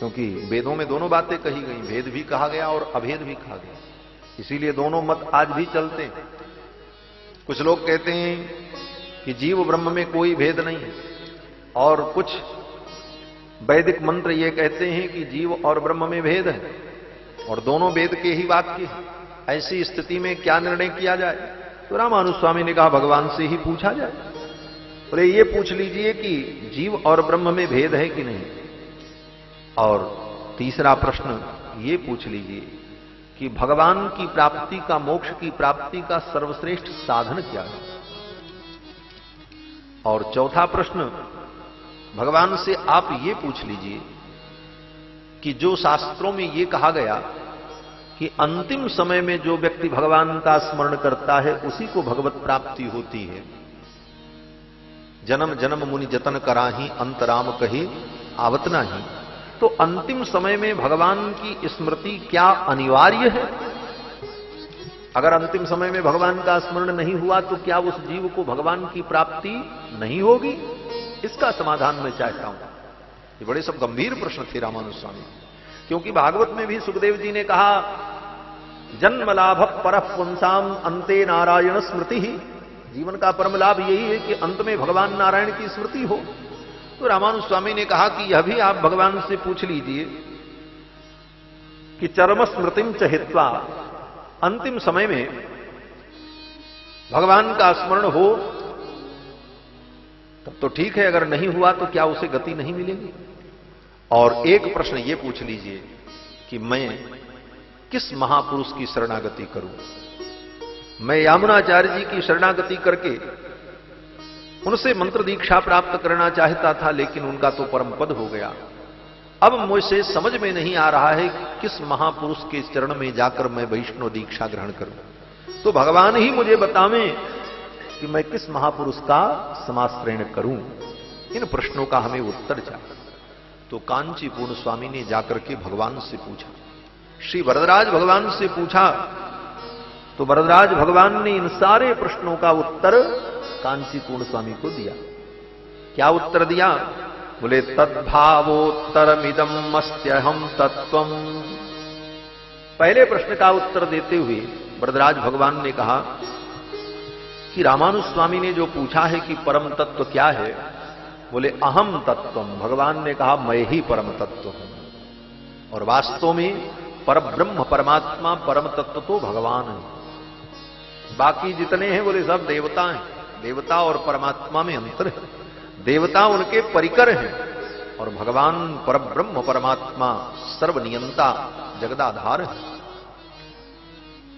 क्योंकि वेदों में दोनों बातें कही गई, भेद भी कहा गया और अभेद भी कहा गया, इसीलिए दोनों मत आज भी चलते हैं। कुछ लोग कहते हैं कि जीव ब्रह्म में कोई भेद नहीं है, और कुछ वैदिक मंत्र ये कहते हैं कि जीव और ब्रह्म में भेद है और दोनों वेद के ही वाक्य हैं। ऐसी स्थिति में क्या निर्णय किया जाए? तो रामानुज स्वामी ने कहा भगवान से ही पूछा जाए। बोले ये पूछ लीजिए कि जीव और ब्रह्म में भेद है कि नहीं, और तीसरा प्रश्न ये पूछ लीजिए कि भगवान की प्राप्ति का, मोक्ष की प्राप्ति का सर्वश्रेष्ठ साधन क्या है। और चौथा प्रश्न भगवान से आप ये पूछ लीजिए कि जो शास्त्रों में ये कहा गया कि अंतिम समय में जो व्यक्ति भगवान का स्मरण करता है उसी को भगवत प्राप्ति होती है, जन्म जन्म मुनि जतन कराही अंतराम कहे आवत नाही, तो अंतिम समय में भगवान की स्मृति क्या अनिवार्य है? अगर अंतिम समय में भगवान का स्मरण नहीं हुआ तो क्या उस जीव को भगवान की प्राप्ति नहीं होगी? इसका समाधान मैं चाहता हूं। ये बड़े सब गंभीर प्रश्न थे रामानुज स्वामी, क्योंकि भागवत में भी सुखदेव जी ने कहा जन्म लाभ परः पुंसाम अंते नारायण स्मृति ही, जीवन का परम लाभ यही है कि अंत में भगवान नारायण की स्मृति हो। तो रामानुज स्वामी ने कहा कि यह भी आप भगवान से पूछ लीजिए कि चरम स्मृतिम च हित्वा, अंतिम समय में भगवान का स्मरण हो तब तो ठीक है, अगर नहीं हुआ तो क्या उसे गति नहीं मिलेगी? और एक प्रश्न ये पूछ लीजिए कि मैं किस महापुरुष की शरणागति करूं? मैं यामुनाचार्य जी की शरणागति करके उनसे मंत्र दीक्षा प्राप्त करना चाहता था, लेकिन उनका तो परम पद हो गया। अब मुझसे समझ में नहीं आ रहा है कि किस महापुरुष के चरण में जाकर मैं वैष्णव दीक्षा ग्रहण करूं। तो भगवान ही मुझे बतावें कि मैं किस महापुरुष का समाश्रयण करूं। इन प्रश्नों का हमें उत्तर चाहिए। तो कांची पूर्ण स्वामी ने जाकर के भगवान से पूछा, श्री वरदराज भगवान से पूछा, तो वरदराज भगवान ने इन सारे प्रश्नों का उत्तर कांची पूर्ण स्वामी को दिया। क्या उत्तर दिया? बोले तद्भावोत्तरमिदं मस्त्यहं तत्वम। पहले प्रश्न का उत्तर देते हुए वरदराज भगवान ने कहा कि रामानुज स्वामी ने जो पूछा है कि परम तत्व क्या है, बोले अहम तत्वम। भगवान ने कहा मैं ही परम तत्व हूं, और वास्तव में परब्रह्म परमात्मा परम तत्व तो भगवान है। बाकी जितने हैं बोले सब देवता हैं। देवता और परमात्मा में अंतर है। देवता उनके परिकर हैं और भगवान परब्रह्म परमात्मा सर्वनियंता जगदाधार है।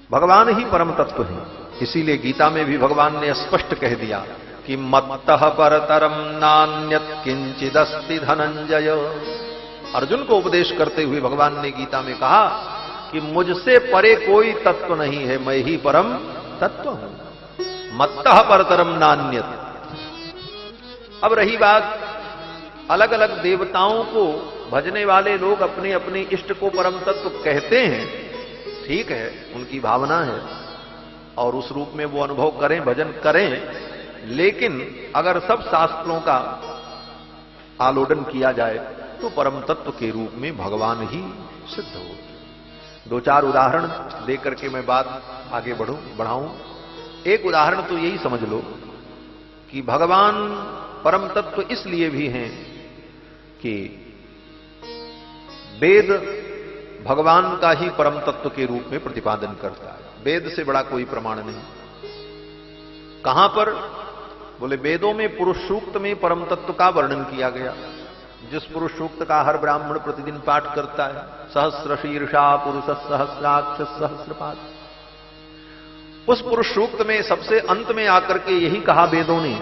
भगवान ही परम तत्व है। इसीलिए गीता में भी भगवान ने स्पष्ट कह दिया कि मत्तः परतरम नान्यत् किंचिदस्ति धनंजय। अर्जुन को उपदेश करते हुए भगवान ने गीता में कहा कि मुझसे परे कोई तत्व नहीं है, मैं ही परम तत्व हूं। मत्तः परतरम नान्यत्। अब रही बात, अलग अलग देवताओं को भजने वाले लोग अपने अपने इष्ट को परम तत्व कहते हैं, ठीक है, उनकी भावना है और उस रूप में वो अनुभव करें, भजन करें, लेकिन अगर सब शास्त्रों का आलोडन किया जाए तो परम तत्व के रूप में भगवान ही सिद्ध हो। दो चार उदाहरण देकर के मैं बात आगे बढ़ाऊं। एक उदाहरण तो यही समझ लो कि भगवान परम तत्व इसलिए भी हैं कि वेद भगवान का ही परम तत्व के रूप में प्रतिपादन करता है। वेद से बड़ा कोई प्रमाण नहीं। कहां पर? बोले वेदों में पुरुष सूक्त में परम तत्व का वर्णन किया गया, जिस पुरुष सूक्त का हर ब्राह्मण प्रतिदिन पाठ करता है। सहस्र शीर्षा पुरुष सहस्राक्ष सहस्रपाद। उस पुरुष सूक्त में सबसे अंत में आकर के यही कहा वेदों ने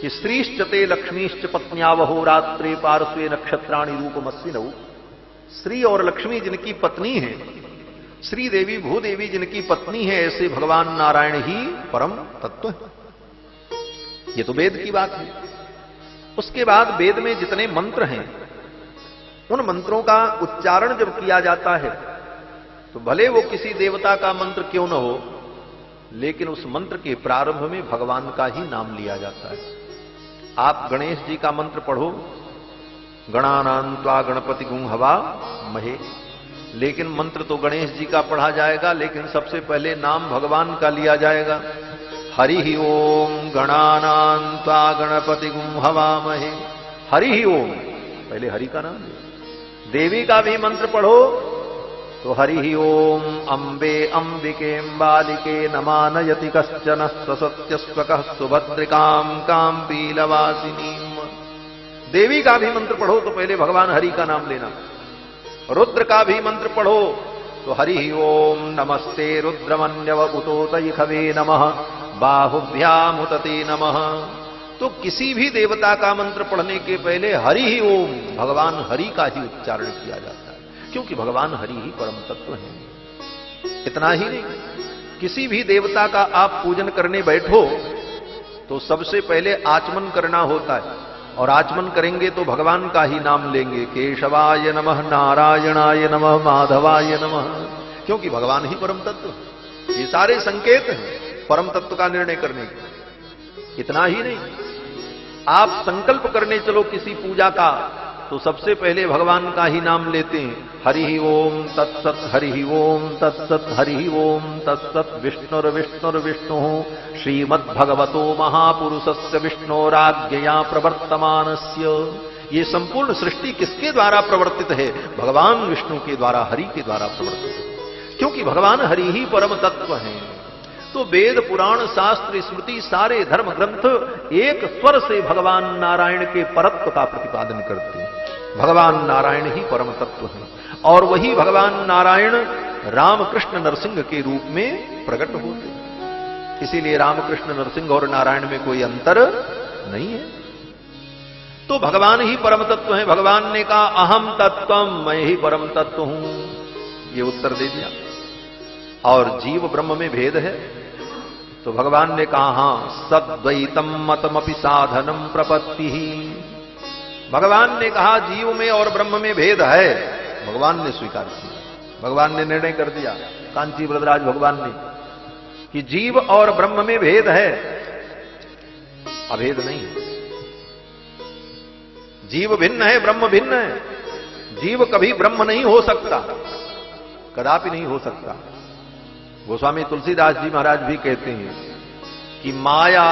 कि श्रीश्चते लक्ष्मीश्च पत्न्यावहो रात्रे पार्श्वे नक्षत्राणि रूपमस्सि नौ। श्री और लक्ष्मी जिनकी पत्नी है, श्री देवी भूदेवी जिनकी पत्नी है, ऐसे भगवान नारायण ही परम तत्व है। ये तो वेद की बात है। उसके बाद वेद में जितने मंत्र हैं, उन मंत्रों का उच्चारण जब किया जाता है तो भले वो किसी देवता का मंत्र क्यों न हो, लेकिन उस मंत्र के प्रारंभ में भगवान का ही नाम लिया जाता है। आप गणेश जी का मंत्र पढ़ो गणानान्त्वा गणपति गुं हवा महे। लेकिन मंत्र तो गणेश जी का पढ़ा जाएगा, लेकिन सबसे पहले नाम भगवान का लिया जाएगा। हरि ही ओम गणानान्त्वा गणपति गुं हवा महे। हरि ही ओम, पहले हरि का नाम ले। देवी का भी मंत्र पढ़ो तो हरि ही ओम अंबे अंबिके बालिके नमानयति कश्चन सत्यस्वकः सुभद्रिकाम काम पीलवासिनीम। देवी का भी मंत्र पढ़ो तो पहले भगवान हरि का नाम लेना। रुद्र का भी मंत्र पढ़ो तो हरि ही ओम नमस्ते रुद्रमन्यव उतोतैखवे नमः बाहुभ्यामुतते नमः। तो किसी भी देवता का मंत्र पढ़ने के पहले हरि ही ओम, भगवान हरि का ही उच्चारण किया जाता है, क्योंकि भगवान हरि ही परम तत्व हैं। इतना ही नहीं, किसी भी देवता का आप पूजन करने बैठो तो सबसे पहले आचमन करना होता है, और आचमन करेंगे तो भगवान का ही नाम लेंगे। केशवाय नमः, नारायणाय नमः, माधवाय नमः, क्योंकि भगवान ही परम तत्व। ये सारे संकेत हैं परम तत्व का निर्णय करने के। इतना ही नहीं, आप संकल्प करने चलो किसी पूजा का तो सबसे पहले भगवान का ही नाम लेते हैं। हरि ही ओम तत्सत, हरि ही ओम तत्सत, हरि ही ओम तत्सत। विष्णुर्विष्णुर्विष्णु श्रीमद्भगवतो महापुरुषस्य विष्णोराज्ञया प्रवर्तमानस्य। ये संपूर्ण सृष्टि किसके द्वारा प्रवर्तित है? भगवान विष्णु के द्वारा, हरि के द्वारा प्रवर्तित है, क्योंकि भगवान हरि ही परम तत्व हैं। तो वेद पुराण शास्त्र स्मृति सारे धर्म ग्रंथ एक स्वर से भगवान नारायण के परत्व का प्रतिपादन करते हैं। भगवान नारायण ही परम तत्व हैं, और वही भगवान नारायण रामकृष्ण नरसिंह के रूप में प्रकट होते हैं। इसीलिए रामकृष्ण नरसिंह और नारायण में कोई अंतर नहीं है। तो भगवान ही परम तत्व है। भगवान ने कहा अहम तत्वम, मैं ही परम तत्व हूं, ये उत्तर दे दिया। और जीव ब्रह्म में भेद है, तो भगवान ने कहा हां सद्वैतम मतमपि साधनम प्रपत्ति ही। भगवान ने कहा जीव में और ब्रह्म में भेद है, भगवान ने स्वीकार किया। भगवान ने निर्णय कर दिया, कांची वरदराज भगवान ने, कि जीव और ब्रह्म में भेद है, अभेद नहीं है। जीव भिन्न है, ब्रह्म भिन्न है। जीव कभी ब्रह्म नहीं हो सकता, कदापि नहीं हो सकता। गोस्वामी तुलसीदास जी महाराज भी कहते हैं कि माया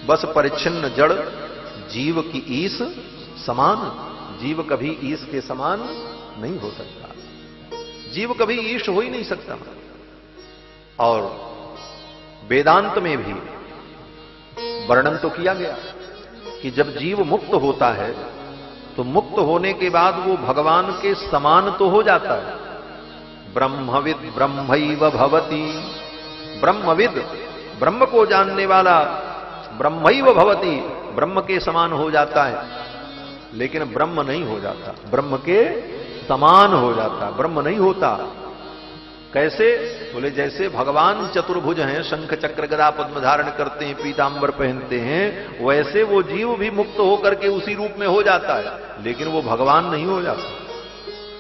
बस परिच्छिन्न जड़, जीव की ईश समान। जीव कभी ईश के समान नहीं हो सकता, जीव कभी ईश हो ही नहीं सकता। और वेदांत में भी वर्णन तो किया गया कि जब जीव मुक्त होता है तो मुक्त होने के बाद वो भगवान के समान तो हो जाता है। ब्रह्मविद ब्रह्मैव भवति, ब्रह्मविद ब्रह्म को जानने वाला, ब्रह्मैव भवति ब्रह्म के समान हो जाता है, लेकिन ब्रह्म नहीं हो जाता, ब्रह्म के समान हो जाता, ब्रह्म नहीं होता। कैसे? बोले जैसे भगवान चतुर्भुज हैं, शंख चक्र गदा पद्म धारण करते हैं, पीतांबर पहनते हैं, वैसे वो जीव भी मुक्त होकर के उसी रूप में हो जाता है, लेकिन वो भगवान नहीं हो जाता,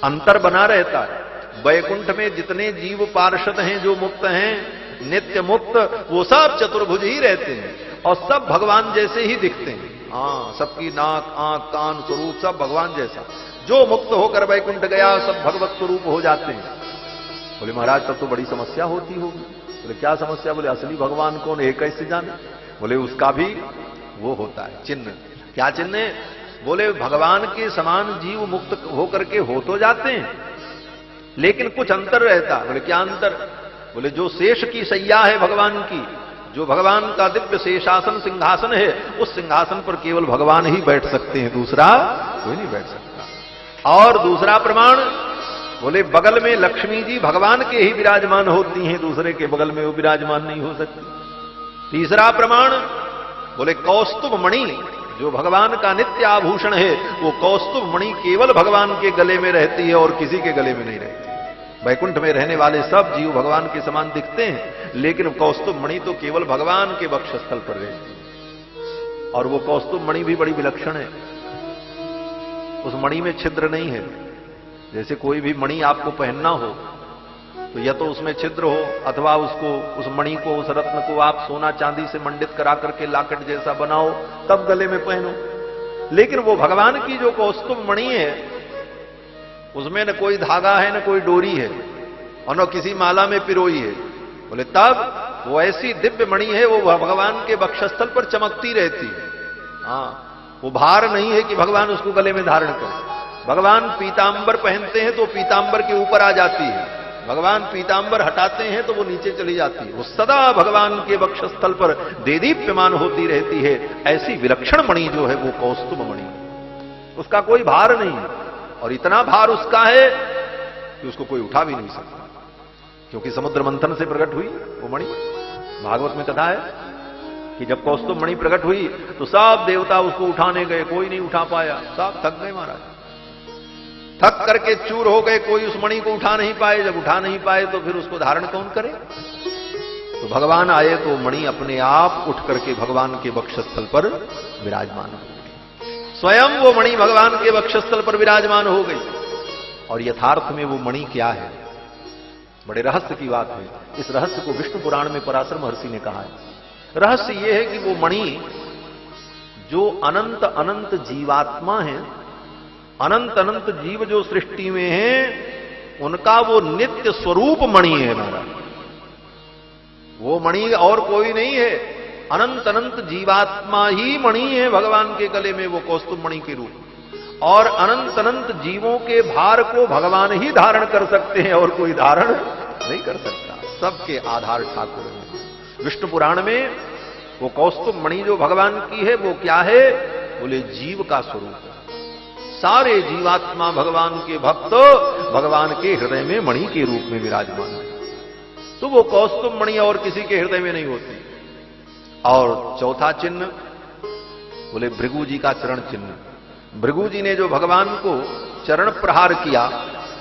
अंतर बना रहता है। वैकुंठ में जितने जीव पार्षद हैं जो मुक्त हैं, नित्य मुक्त, वो सब चतुर्भुज ही रहते हैं और सब भगवान जैसे ही दिखते हैं। हाँ, सबकी नाक आंख कान स्वरूप सब भगवान जैसा। जो मुक्त होकर वैकुंठ गया सब भगवत स्वरूप हो जाते हैं। बोले महाराज तब तो बड़ी समस्या होती होगी। बोले क्या समस्या? बोले असली भगवान कौन है कैसे जाने? बोले उसका भी वो होता है चिन्ह। क्या चिन्ह है? बोले भगवान के समान जीव मुक्त होकर के हो तो जाते हैं, लेकिन कुछ अंतर रहता। बोले क्या अंतर? बोले जो शेष की सैया है भगवान की, जो भगवान का दिव्य शेषासन सिंहासन है, उस सिंहासन पर केवल भगवान ही बैठ सकते हैं, दूसरा कोई नहीं बैठ सकता। और दूसरा प्रमाण, बोले बगल में लक्ष्मी जी भगवान के ही विराजमान होती हैं, दूसरे के बगल में वो विराजमान नहीं हो सकती। तीसरा प्रमाण, बोले कौस्तुभ मणि जो भगवान का नित्य आभूषण है, वो कौस्तुभ मणि केवल भगवान के गले में रहती है और किसी के गले में नहीं रहती। वैकुंठ में रहने वाले सब जीव भगवान के समान दिखते हैं, लेकिन कौस्तुभ मणि तो केवल भगवान के वक्षस्थल पर रहती है, और वो कौस्तुभ मणि भी बड़ी विलक्षण है। उस मणि में छिद्र नहीं है। जैसे कोई भी मणि आपको पहनना हो तो या तो उसमें छिद्र हो, अथवा उसको, उस मणि को, उस रत्न को आप सोना चांदी से मंडित करा करके लाकेट जैसा बनाओ, तब गले में पहनो। लेकिन वो भगवान की जो कौस्तुभ मणि है उसमें न कोई धागा है, न कोई डोरी है, और न किसी माला में पिरोई है। बोले तब वो ऐसी दिव्य मणि है, वो भगवान के वक्षस्थल पर चमकती रहती है। हाँ, वो भार नहीं है कि भगवान उसको गले में धारण करें। भगवान पीतांबर पहनते हैं तो पीतांबर के ऊपर आ जाती है, भगवान पीतांबर हटाते हैं तो वो नीचे चली जाती है। वो सदा भगवान के वक्षस्थल पर देदीप्यमान होती रहती है। ऐसी विलक्षण मणि जो है वो कौस्तुभ मणि, उसका कोई भार नहीं है, और इतना भार उसका है कि उसको कोई उठा भी नहीं सकता, क्योंकि समुद्र मंथन से प्रकट हुई वो मणि। भागवत में कथा है कि जब कौस्तुभ मणि प्रकट हुई तो सब देवता उसको उठाने गए, कोई नहीं उठा पाया, सब थक गए महाराज, थक करके चूर हो गए, कोई उस मणि को उठा नहीं पाए। जब उठा नहीं पाए तो फिर उसको धारण कौन करे? तो भगवान आए तो मणि अपने आप उठ करके भगवान के वक्षस्थल पर विराजमान हो गई। स्वयं वो मणि भगवान के वक्षस्थल पर विराजमान हो गई। और यथार्थ में वो मणि क्या है? बड़े रहस्य की बात है। इस रहस्य को विष्णु पुराण में पराशर महर्षि ने कहा है। रहस्य यह है कि वो मणि जो अनंत अनंत जीवात्मा है, अनंत अनंत जीव जो सृष्टि में है, उनका वो नित्य स्वरूप मणि है महाराज। वो मणि और कोई नहीं है, अनंत अनंत जीवात्मा ही मणि है भगवान के गले में, वो कौस्तुभ मणि के रूप। और अनंत अनंत जीवों के भार को भगवान ही धारण कर सकते हैं और कोई धारण नहीं कर सकता। सबके आधार ठाकुर है। विष्णु पुराण में वो कौस्तुभ मणि जो भगवान की है वो क्या है? बोले जीव का स्वरूप है। सारे जीवात्मा भगवान के भक्त भगवान के हृदय में मणि के रूप में विराजमान है। तो वो कौस्तुभ मणि और किसी के हृदय में नहीं होती। और चौथा चिन्ह बोले भृगु जी का चरण चिन्ह। भृगु जी ने जो भगवान को चरण प्रहार किया,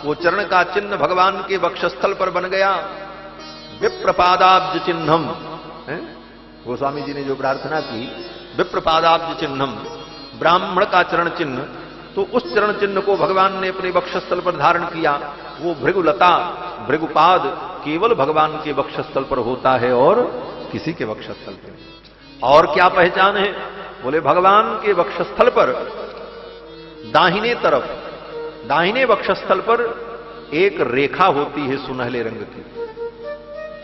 वो चरण का चिन्ह भगवान के वक्षस्थल पर बन गया। विप्रपादाब्ज चिन्हम, गोस्वामी जी ने जो प्रार्थना की, विप्रपादाब्ज चिन्हम, ब्राह्मण का चरण चिन्ह, तो उस चरण चिन्ह को भगवान ने अपने वक्षस्थल पर धारण किया। वो भृगुलता, भृगुपाद केवल भगवान के वक्षस्थल पर होता है और किसी के वक्षस्थल पर। और क्या पहचान है? बोले भगवान के वक्षस्थल पर दाहिने तरफ, दाहिने वक्षस्थल पर एक रेखा होती है सुनहले रंग की।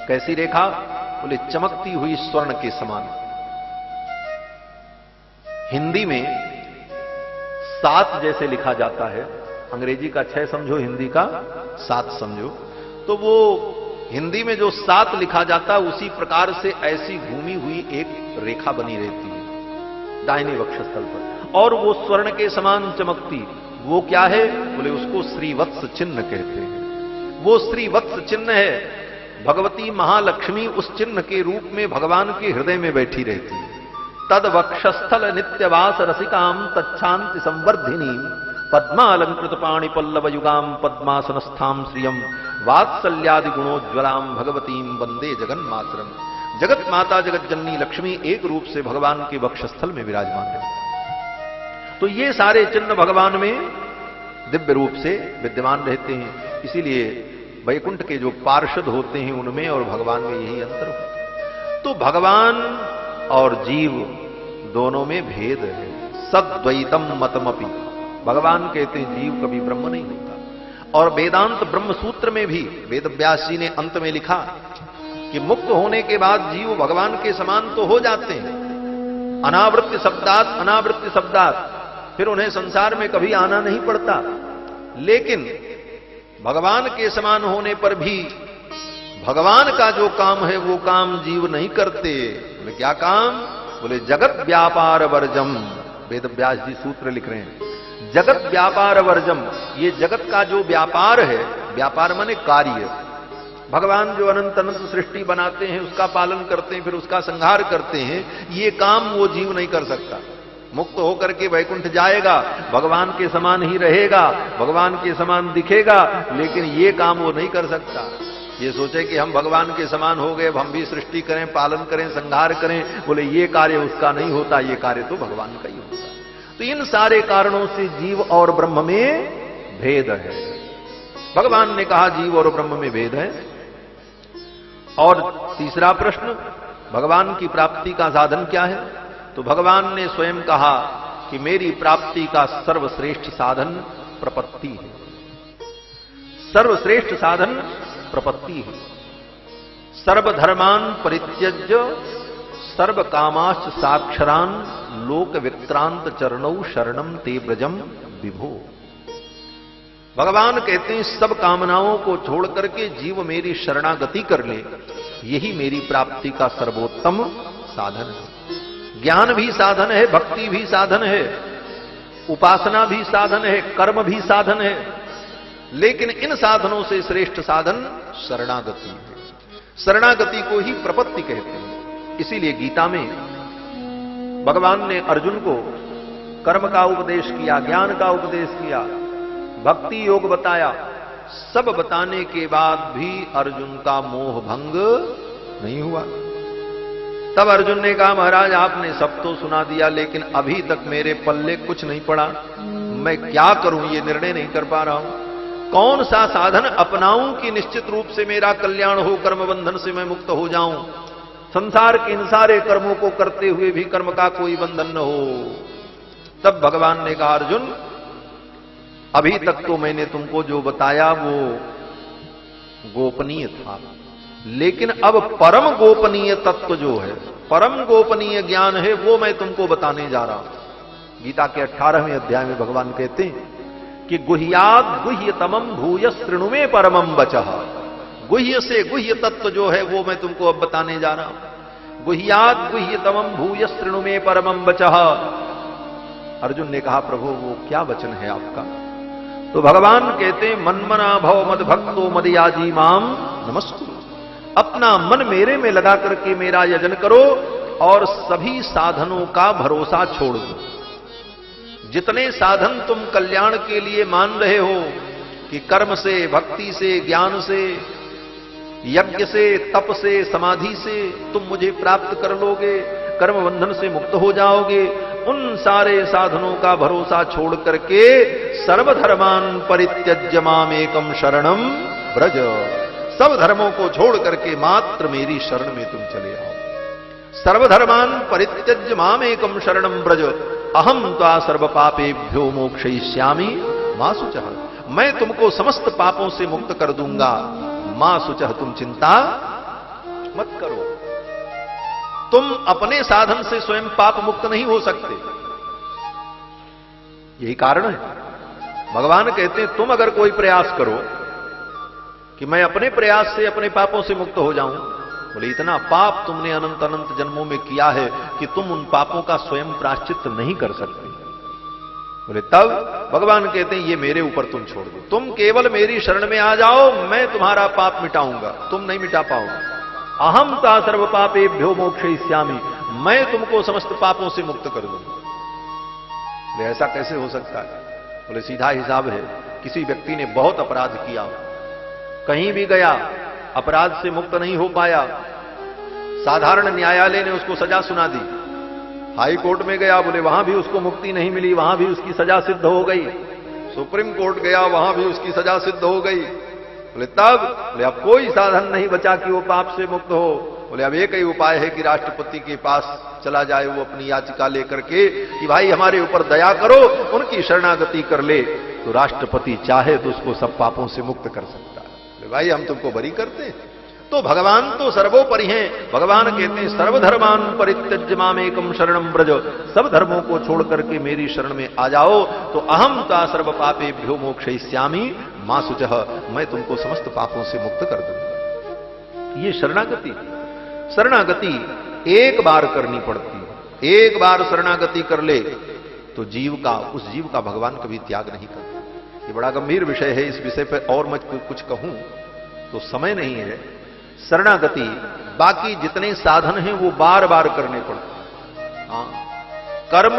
कैसी रेखा? बोले चमकती हुई स्वर्ण के समान। हिंदी में 7 जैसे लिखा जाता है, अंग्रेजी का 6 समझो, हिंदी का 7 समझो। तो वो हिंदी में जो 7 लिखा जाता उसी प्रकार से ऐसी घूमी हुई एक रेखा बनी रहती है दाहिने वक्षस्थल पर, और वो स्वर्ण के समान चमकती। वो क्या है? बोले उसको श्रीवत्स चिन्ह कहते हैं। वो श्रीवत्स चिन्ह है। भगवती महालक्ष्मी उस चिन्ह के रूप में भगवान के हृदय में बैठी रहती है। तद वक्षस्थल नित्यवास रसिकाम तच्छांति संवर्धिनी पद्मालंकृत पाणि पल्लव युगाम पद्मासनस्थाम श्रियम वात्सल्यादि गुणोज्वलाम भगवतीम वंदे जगन्मातरम। जगत माता जगत जननी लक्ष्मी एक रूप से भगवान के वक्षस्थल में विराजमान है। तो ये सारे चिन्ह भगवान में दिव्य रूप से विद्यमान रहते हैं। इसीलिए वैकुंठ के जो पार्षद होते हैं उनमें और भगवान में यही अंतर होता है। तो भगवान और जीव दोनों में भेद है। सद्वैतम मतमपि, भगवान कहते हैं जीव कभी ब्रह्म नहीं होता। और वेदांत ब्रह्म सूत्र में भी वेद व्यास जी ने अंत में लिखा कि मुक्त होने के बाद जीव भगवान के समान तो हो जाते हैं, अनावृत्ति शब्दात अनावृत्ति शब्दात, फिर उन्हें संसार में कभी आना नहीं पड़ता। लेकिन भगवान के समान होने पर भी भगवान का जो काम है वो काम जीव नहीं करते। बोले क्या काम? बोले जगत व्यापार वर्जम। वेद व्यास जी सूत्र लिख रहे हैं, जगत व्यापार वर्जम। ये जगत का जो व्यापार है, व्यापार माने कार्य, भगवान जो अनंत अनंत सृष्टि बनाते हैं उसका पालन करते हैं, फिर उसका संहार करते हैं, ये काम वो जीव नहीं कर सकता। मुक्त होकर के वैकुंठ जाएगा, भगवान के समान ही रहेगा, भगवान के समान दिखेगा, लेकिन ये काम वो नहीं कर सकता। ये सोचे कि हम भगवान के समान हो गए, हम भी सृष्टि करें, पालन करें, संहार करें, बोले ये कार्य उसका नहीं होता, ये कार्य तो भगवान का ही होता। तो इन सारे कारणों से जीव और ब्रह्म में भेद है। भगवान ने कहा जीव और ब्रह्म में भेद है। और तीसरा प्रश्न, भगवान की प्राप्ति का साधन क्या है? तो भगवान ने स्वयं कहा कि मेरी प्राप्ति का सर्वश्रेष्ठ साधन प्रपत्ति है। सर्वश्रेष्ठ साधन प्रपत्ति है। सर्वधर्मान परित्यज्य सर्व कामाश्च साक्षरान लोक विक्रांत चरणौ शरणम ते ब्रजम विभो। भगवान कहते हैं सब कामनाओं को छोड़ करके जीव मेरी शरणागति कर ले, यही मेरी प्राप्ति का सर्वोत्तम साधन है। ज्ञान भी साधन है, भक्ति भी साधन है, उपासना भी साधन है, कर्म भी साधन है, लेकिन इन साधनों से श्रेष्ठ साधन शरणागति है। शरणागति को ही प्रपत्ति कहते हैं। इसीलिए गीता में भगवान ने अर्जुन को कर्म का उपदेश किया, ज्ञान का उपदेश किया, भक्ति योग बताया। सब बताने के बाद भी अर्जुन का मोह भंग नहीं हुआ। तब अर्जुन ने कहा, महाराज आपने सब तो सुना दिया, लेकिन अभी तक मेरे पल्ले कुछ नहीं पड़ा। मैं क्या करूं, ये निर्णय नहीं कर पा रहा हूं। कौन सा साधन अपनाऊं कि निश्चित रूप से मेरा कल्याण हो, कर्म बंधन से मैं मुक्त हो जाऊं, संसार के इन सारे कर्मों को करते हुए भी कर्म का कोई बंधन न हो। तब भगवान ने कहा, अर्जुन अभी तक तो मैंने तुमको जो बताया वो गोपनीय था, लेकिन अब परम गोपनीय तत्व जो है, परम गोपनीय ज्ञान है, वो मैं तुमको बताने जा रहा हूं। गीता के 18वें अध्याय में भगवान कहते हैं कि गुह्यात् गुह्यतमं भूयः शृणु मे परमं वचः। गुह्य से गुह्य तत्व जो है वो मैं तुमको अब बताने जा रहा हूं। गुह्यात् गुह्यतमं भूयः शृणु मे परमं वचः। अर्जुन ने कहा, प्रभु वो क्या वचन है आपका? तो भगवान कहते हैं, मन्मना भव मद भक्तो मदयाजी माम नमस्कुरु। अपना मन मेरे में लगा करके मेरा यजन करो और सभी साधनों का भरोसा छोड़ दो। जितने साधन तुम कल्याण के लिए मान रहे हो कि कर्म से, भक्ति से, ज्ञान से, यज्ञ से, तप से, समाधि से तुम मुझे प्राप्त कर लोगे, कर्म बंधन से मुक्त हो जाओगे, उन सारे साधनों का भरोसा छोड़ करके सर्वधर्मान परित्यज्य माम एकम शरणम ब्रज। सब धर्मों को छोड़ करके मात्र मेरी शरण में तुम चले आओ। सर्वधर्मान परित्यज्य माम एकम शरणम ब्रज अहम त्वा सर्व पापेभ्यो मोक्षयिष्यामि मा शुचः। मैं तुमको समस्त पापों से मुक्त कर दूंगा, मा शुचः तुम चिंता मत करो। तुम अपने साधन से स्वयं पाप मुक्त नहीं हो सकते, यही कारण है। भगवान कहते हैं तुम अगर कोई प्रयास करो कि मैं अपने प्रयास से अपने पापों से मुक्त हो जाऊं, बोले इतना पाप तुमने अनंत अनंत जन्मों में किया है कि तुम उन पापों का स्वयं प्रायश्चित नहीं कर सकते। बोले तब भगवान कहते हैं ये मेरे ऊपर तुम छोड़ दो, तुम केवल मेरी शरण में आ जाओ, मैं तुम्हारा पाप मिटाऊंगा, तुम नहीं मिटा पाओगे। अहम ता सर्व पापेभ्यो मोक्षयिष्यामि, मैं तुमको समस्त पापों से मुक्त कर दूंगा। बोले ऐसा कैसे हो सकता है? बोले सीधा हिसाब है, किसी व्यक्ति ने बहुत अपराध किया, कहीं भी गया अपराध से मुक्त नहीं हो पाया, साधारण न्यायालय ने उसको सजा सुना दी, हाई कोर्ट में गया, बोले वहां भी उसको मुक्ति नहीं मिली, वहां भी उसकी सजा सिद्ध हो गई, सुप्रीम कोर्ट गया, वहां भी उसकी सजा सिद्ध हो गई। बोले तब बोले अब कोई साधन नहीं बचा कि वो पाप से मुक्त हो। बोले अब एक ही उपाय है कि राष्ट्रपति के पास चला जाए, वो अपनी याचिका लेकर के कि भाई हमारे ऊपर दया करो, उनकी शरणागति कर ले, तो राष्ट्रपति चाहे तो उसको सब पापों से मुक्त कर सकता है। बोले भाई हम तुमको बरी करते हैं। तो भगवान तो सर्वोपरि हैं। भगवान कहते हैं सर्वधर्मान परित्यज्य मामेकम शरणम ब्रज, सब धर्मों को छोड़ करके मेरी शरण में आ जाओ, तो अहम ता सर्व पापेभ्यो मोक्षयिष्यामि मा शुचः, मैं तुमको समस्त पापों से मुक्त कर दूंगा। ये शरणागति, शरणागति एक बार करनी पड़ती है। एक बार शरणागति कर ले तो उस जीव का भगवान कभी त्याग नहीं करता। ये बड़ा गंभीर विषय है, इस विषय पर और मैं कुछ कहूं तो समय नहीं है। शरणागति, बाकी जितने साधन हैं वो बार बार करने पड़ते हैं। हाँ, कर्म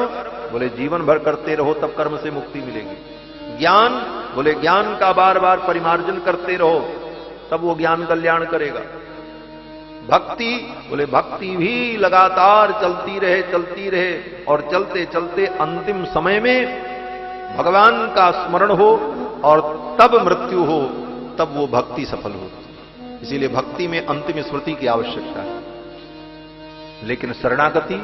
बोले जीवन भर करते रहो तब कर्म से मुक्ति मिलेगी। ज्ञान बोले ज्ञान का बार बार परिमार्जन करते रहो तब वो ज्ञान कल्याण करेगा। भक्ति बोले भक्ति भी लगातार चलती रहे और चलते चलते अंतिम समय में भगवान का स्मरण हो और तब मृत्यु हो, तब वो भक्ति सफल हो। इसीलिए भक्ति में अंतिम स्मृति की आवश्यकता है। लेकिन शरणागति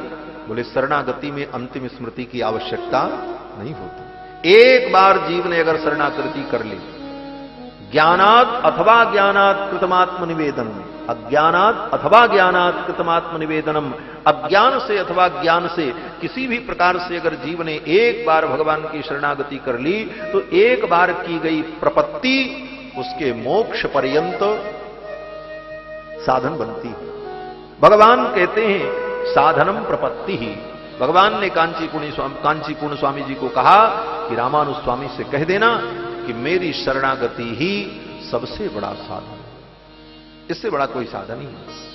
बोले शरणागति में अंतिम स्मृति की आवश्यकता नहीं होती। एक बार जीव ने अगर शरणागति कर ली, ज्ञानात अथवा ज्ञानात कृतमात्म निवेदनम, अज्ञानात अथवा ज्ञानात कृतमात्म निवेदनम, अज्ञान से अथवा ज्ञान से किसी भी प्रकार से अगर जीव ने एक बार भगवान की शरणागति कर ली तो एक बार की गई प्रपत्ति उसके मोक्ष पर्यंत साधन बनती है। भगवान कहते हैं साधनम प्रपत्ति ही। भगवान ने कांचीपूर्ण स्वामी जी को कहा कि रामानुज स्वामी से कह देना कि मेरी शरणागति ही सबसे बड़ा साधन, इससे बड़ा कोई साधन ही नहीं।